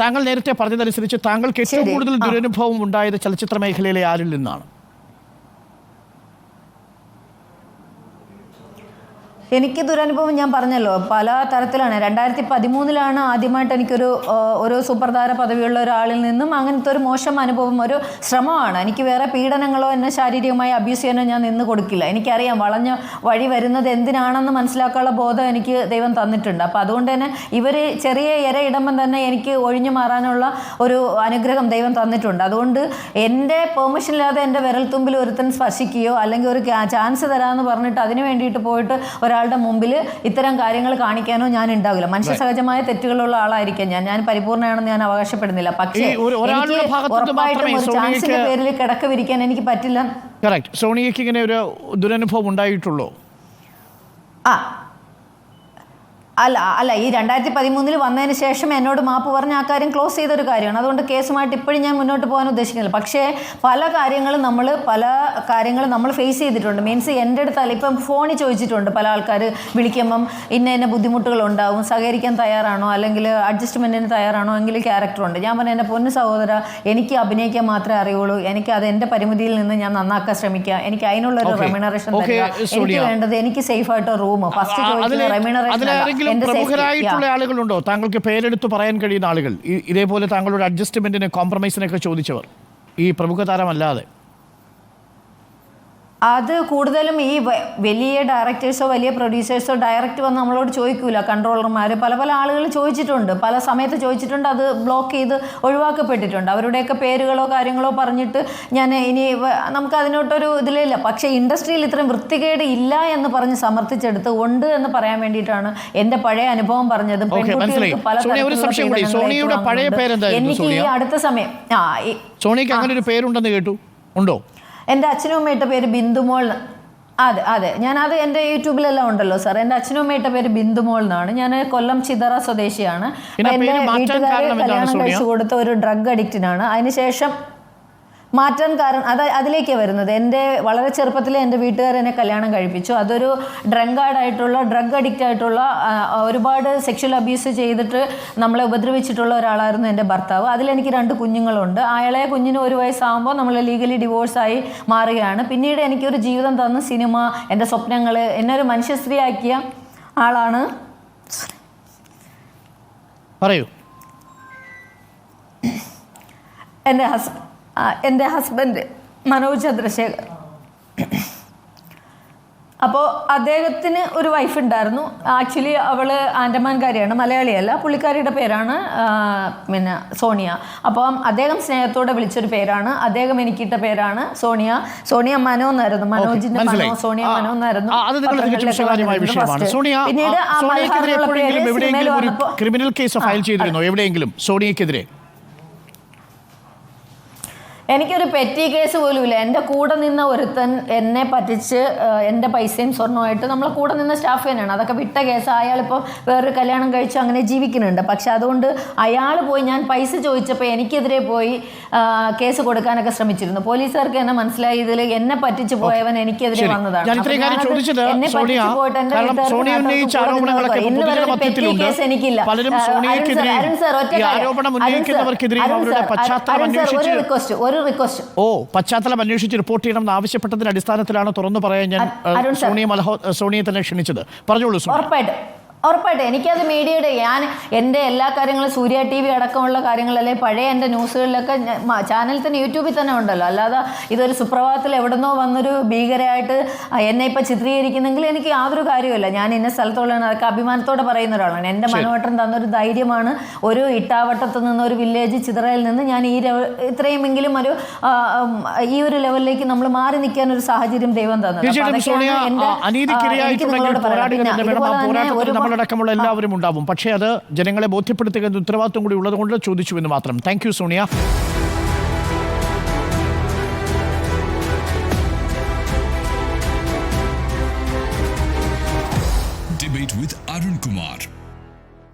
താങ്കൾ നേരത്തെ പറഞ്ഞതനുസരിച്ച് താങ്കൾക്ക് ഏറ്റവും കൂടുതൽ ദുരനുഭവം ഉണ്ടായത് ചലച്ചിത്ര മേഖലയിലെ ആരിൽ നിന്നാണ്? എനിക്ക് ദുരനുഭവം ഞാൻ പറഞ്ഞല്ലോ പല തരത്തിലാണ്. 2013 ആദ്യമായിട്ട് ഒരു സൂപ്പർ താര പദവിയുള്ള ഒരാളിൽ നിന്നും അങ്ങനത്തെ ഒരു മോശം അനുഭവം, ഒരു ശ്രമമാണ്. എനിക്ക് വേറെ പീഡനങ്ങളോ എന്നെ ശാരീരികമായി അബ്യൂസ് ചെയ്യാനോ ഞാൻ നിന്ന് കൊടുക്കില്ല. എനിക്കറിയാം വളഞ്ഞ വഴി വരുന്നത് എന്തിനാണെന്ന് മനസ്സിലാക്കാനുള്ള ബോധം എനിക്ക് ദൈവം തന്നിട്ടുണ്ട്. അപ്പോൾ അതുകൊണ്ട് തന്നെ ഇവർ ചെറിയ ഇരയിടുമ്പം തന്നെ എനിക്ക് ഒഴിഞ്ഞു മാറാനുള്ള ഒരു അനുഗ്രഹം ദൈവം തന്നിട്ടുണ്ട്. അതുകൊണ്ട് എൻ്റെ പെർമിഷൻ ഇല്ലാതെ എൻ്റെ വിരൽത്തുമ്പിൽ ഒരുത്തൻ സ്പർശിക്കുകയോ അല്ലെങ്കിൽ ഒരു ചാൻസ് തരാമെന്ന് പറഞ്ഞിട്ട് അതിന് വേണ്ടിയിട്ട് പോയിട്ട് ഒരാളുടെ മുമ്പിൽ ഇത്തരം കാര്യങ്ങൾ കാണിക്കാനോ ഞാൻ ഉണ്ടാവില്ല. മനുഷ്യ സഹജമായ തെറ്റുകളുള്ള ആളായിരിക്കാം ഞാൻ പരിപൂർണ്ണയാണെന്ന് ഞാൻ അവകാശപ്പെടുന്നില്ല. പക്ഷേ ഉറപ്പായിട്ടും ഒരു ചാൻസിന്റെ പേരിൽ കിടക്ക വിരിക്കാൻ എനിക്ക് പറ്റില്ല. സോണിയയ്ക്ക് ഇങ്ങനെ ഒരു ദുരനുഭവം ഉണ്ടായിട്ടുള്ളൂ? അല്ല ഈ 2013 വന്നതിന് ശേഷം എന്നോട് മാപ്പ് പറഞ്ഞ ആ കാര്യം ക്ലോസ് ചെയ്തൊരു കാര്യമാണ്. അതുകൊണ്ട് കേസുമായിട്ട് ഇപ്പോഴും ഞാൻ മുന്നോട്ട് പോകാൻ ഉദ്ദേശിക്കുന്നില്ല. പക്ഷേ പല കാര്യങ്ങളും നമ്മൾ ഫേസ് ചെയ്തിട്ടുണ്ട്. മീൻസ് എൻ്റെ അടുത്തല്ല, ഇപ്പം ഫോണിൽ ചോദിച്ചിട്ടുണ്ട് പല ആൾക്കാർ വിളിക്കുമ്പം ഇന്ന ബുദ്ധിമുട്ടുകൾ ഉണ്ടാവും, സഹകരിക്കാൻ തയ്യാറാണോ അല്ലെങ്കിൽ അഡ്ജസ്റ്റ്മെൻറ്റിന് തയ്യാറാണോ എങ്കിൽ ക്യാരക്ടറുണ്ട്. ഞാൻ പറഞ്ഞു എൻ്റെ പൊന്നു സഹോദര, എനിക്ക് അഭിനയിക്കാൻ മാത്രമേ അറിയുള്ളൂ. എനിക്ക് അത് എൻ്റെ പരിമിതിയിൽ നിന്ന് ഞാൻ നന്നാക്കാൻ ശ്രമിക്കാം. എനിക്ക് അതിനുള്ളൊരു റെമ്യൂണറേഷൻ തരിക. എനിക്ക് വേണ്ടത് എനിക്ക് സേഫായിട്ട് റൂം. ഫസ്റ്റ് ചോദിക്കുന്ന റെമ്യൂണറേഷൻ. പ്രമുഖരായിട്ടുള്ള ആളുകളുണ്ടോ താങ്കൾക്ക് പേരെടുത്ത് പറയാൻ കഴിയുന്ന ആളുകൾ, ഇതേപോലെ താങ്കളുടെ അഡ്ജസ്റ്റ്മെന്റിന് കോംപ്രമൈസിനൊക്കെ ചോദിച്ചവർ, ഈ പ്രമുഖ താരമല്ലാതെ? അത് കൂടുതലും ഈ വലിയ ഡയറക്ടേഴ്സോ വലിയ പ്രൊഡ്യൂസേഴ്സോ ഡയറക്റ്റ് വന്ന് നമ്മളോട് ചോദിക്കൂല. കൺട്രോളർമാർ പല ആളുകൾ ചോദിച്ചിട്ടുണ്ട്, പല സമയത്ത് ചോദിച്ചിട്ടുണ്ട്. അത് ബ്ലോക്ക് ചെയ്ത് ഒഴിവാക്കപ്പെട്ടിട്ടുണ്ട്. അവരുടെയൊക്കെ പേരുകളോ കാര്യങ്ങളോ പറഞ്ഞിട്ട് ഞാൻ ഇനി നമുക്ക് അതിനോട്ടൊരു ഇതിലില്ല. പക്ഷേ ഇൻഡസ്ട്രിയിൽ ഇത്രയും വൃത്തികേട് ഇല്ല എന്ന് പറഞ്ഞ് സമർത്ഥിച്ചെടുത്ത് ഉണ്ട് എന്ന് പറയാൻ വേണ്ടിയിട്ടാണ് എൻ്റെ പഴയ അനുഭവം പറഞ്ഞത്. പെൺകുട്ടികൾക്ക് പല എനിക്ക് ഈ അടുത്ത സമയം സോണിയക്ക് അങ്ങനെ ഒരു പേരുണ്ടെന്ന് കേട്ടു, ഉണ്ടോ? എൻ്റെ അച്ഛനും അമ്മയുടെ പേര് ബിന്ദുമോൾ. അതെ ഞാനത് എൻ്റെ യൂട്യൂബിലെല്ലാം ഉണ്ടല്ലോ സാർ. എൻ്റെ അച്ഛനും അമ്മയുടെ പേര് ബിന്ദുമോൾ എന്നാണ്. ഞാൻ കൊല്ലം ചിതറ സ്വദേശിയാണ്. എൻ്റെ വീട്ടുകാരെ കല്യാണം കഴിച്ചു കൊടുത്ത ഒരു ഡ്രഗ് അഡിക്റ്റിനാണ്. അതിനുശേഷം മാറ്റാൻ കാരണം അതിലേക്കാണ് വരുന്നത്. എൻ്റെ വളരെ ചെറുപ്പത്തിൽ എൻ്റെ വീട്ടുകാരെന്നെ കല്യാണം കഴിപ്പിച്ചു. അതൊരു ഡ്രഗ് അഡിക്റ്റ് ആയിട്ടുള്ള ഒരുപാട് സെക്ഷൽ അബ്യൂസ് ചെയ്തിട്ട് നമ്മളെ ഉപദ്രവിച്ചിട്ടുള്ള ഒരാളായിരുന്നു എൻ്റെ ഭർത്താവ്. അതിലെനിക്ക് 2 കുഞ്ഞുങ്ങളുണ്ട്. അയാളെ കുഞ്ഞിന് 1 വയസ്സാകുമ്പോൾ നമ്മൾ ലീഗലി ഡിവോഴ്സായി മാറുകയാണ്. പിന്നീട് എനിക്കൊരു ജീവിതം തന്ന സിനിമ, എൻ്റെ സ്വപ്നങ്ങൾ, എന്നെ ഒരു മനുഷ്യ സ്ത്രീയാക്കിയ ആളാണ്. പറയൂ. എൻ്റെ ഹസ്ബൻഡ് മനോജ് ചന്ദ്രശേഖർ. അപ്പോൾ അദ്ദേഹത്തിന് ഒരു വൈഫ് ഉണ്ടായിരുന്നു. ആക്ച്വലി അവൾ ആൻഡമാൻകാരിയാണ്, മലയാളിയല്ല. പുള്ളിക്കാരിയുടെ പേരാണ് സോണിയ. അപ്പം അദ്ദേഹം സ്നേഹത്തോടെ വിളിച്ചൊരു പേരാണ്. അദ്ദേഹം എനിക്കിട്ട പേരാണ് സോണിയ മനോ എന്നായിരുന്നു. മനോജിന്റെ മനോ, സോണിയ മനോ എന്നായിരുന്നു. പിന്നീട് ക്രിമിനൽ കേസ് ഫയൽ ചെയ്തിരുന്നോ എവിടെയെങ്കിലും സോണിയക്കെതിരെ? എനിക്കൊരു പെറ്റി കേസ് പോലും ഇല്ല. എൻ്റെ കൂടെ നിന്ന ഒരുത്തൻ എന്നെ പറ്റിച്ച് എൻ്റെ പൈസയും സ്വർണ്ണമായിട്ട് നമ്മളെ കൂടെ നിന്ന സ്റ്റാഫ് തന്നെയാണ്. അതൊക്കെ വിട്ട കേസ്. അയാളിപ്പോൾ വേറൊരു കല്യാണം കഴിച്ച് അങ്ങനെ ജീവിക്കുന്നുണ്ട്. പക്ഷെ അതുകൊണ്ട് അയാൾ പോയി ഞാൻ പൈസ ചോദിച്ചപ്പോൾ എനിക്കെതിരെ പോയി കേസ് കൊടുക്കാനൊക്കെ ശ്രമിച്ചിരുന്നു. പോലീസുകാർക്ക് എന്നെ മനസ്സിലായി ഇതിൽ എന്നെ പറ്റിച്ച് പോയവൻ എനിക്കെതിരെ വന്നതാണ്. എന്നെ പറ്റിച്ച് പോയിട്ട് എൻ്റെ ഇന്ന് വരെ ഒരു പെറ്റി കേസ് എനിക്കില്ല. അരുൺ സാർ ഒരു റിക്വസ്റ്റ്. പശ്ചാത്തലം അന്വേഷിച്ച് റിപ്പോർട്ട് ചെയ്യണമെന്ന് ആവശ്യപ്പെട്ടതിന്റെ അടിസ്ഥാനത്തിലാണ് തുറന്നു പറയാൻ ഞാൻ സോണിയെ തന്നെ ക്ഷണിച്ചത്. പറഞ്ഞോളൂ. ഉറപ്പായിട്ട് എനിക്കത് മീഡിയയുടെ എൻ്റെ എല്ലാ കാര്യങ്ങളും സൂര്യ TV അടക്കമുള്ള കാര്യങ്ങളല്ലേ പഴയ എൻ്റെ ന്യൂസുകളിലൊക്കെ ചാനലിൽ തന്നെ യൂട്യൂബിൽ തന്നെ ഉണ്ടല്ലോ. അല്ലാതെ ഇതൊരു സുപ്രഭാതത്തിൽ എവിടെന്നോ വന്നൊരു ഭീകരമായിട്ട് എന്നെ ഇപ്പം ചിത്രീകരിക്കുന്നെങ്കിൽ എനിക്ക് യാതൊരു കാര്യമില്ല. ഞാൻ ഇന്ന സ്ഥലത്തുള്ളതാണ്. അതൊക്കെ അഭിമാനത്തോടെ പറയുന്ന ഒരാളാണ്. എൻ്റെ മനോഹരൻ തന്നൊരു ധൈര്യമാണ്. ഒരു ഇട്ടാവട്ടത്ത് നിന്ന് ഒരു വില്ലേജ് ചിതറയിൽ നിന്ന് ഞാൻ ഇത്രയുമെങ്കിലും ഈ ഒരു ലെവലിലേക്ക് നമ്മൾ മാറി നിൽക്കാൻ ഒരു സാഹചര്യം ദൈവം തന്നത്. അടക്കമുള്ള എല്ലാവരും ഉണ്ടാവും. പക്ഷേ അത് ജനങ്ങളെ ബോധ്യപ്പെടുത്തുക എന്ന ഉത്തരവാദിത്വം കൂടി ഉള്ളതുകൊണ്ട് ചോദിച്ചു എന്ന് മാത്രം. Thank you Sonia. Debate with Arun Kumar.